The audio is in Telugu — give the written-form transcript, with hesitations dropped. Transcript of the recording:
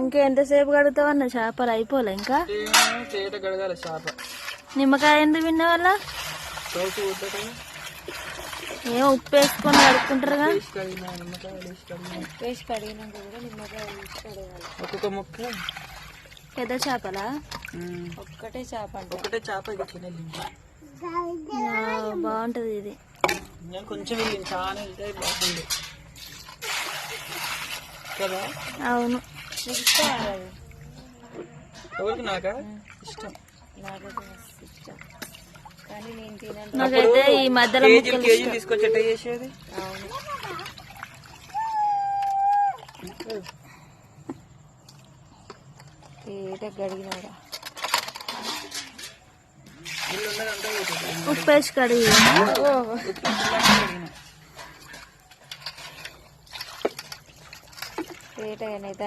ఇంకా ఎంతసేపు కడుగుతావు అన్న చేపలు అయిపోలే ఇంకా చేట కడగాలి చేప. నిమ్మకాయ ఎందుకు విన్న వల్ల ఏమో ఉప్పు వేసుకొని కడుక్కుంటారుగా. వేసి కడిగినాక కూడా నిమ్మకాయ ఒక్కొక్క ముక్క. పెద్ద చేపలా? ఒక్కటే చేప అంటే ఒకటే చేప ఇక తినేది. బాగుంటది ఇది. నేను కొంచెం వెళ్ళింది, చాలా వెళ్తే బాగుంది కదా. అవును ఎవరికి? నాకా ఇష్టం. నాకైతే ఇష్టం కానీ నేను తినను. నాకైతే ఈ మధ్యలో కేజీ తీసుకొచ్చి ఎట్లా చేసేది. అవును గడిగినారా ఉప్పేసి కడిగి అయితే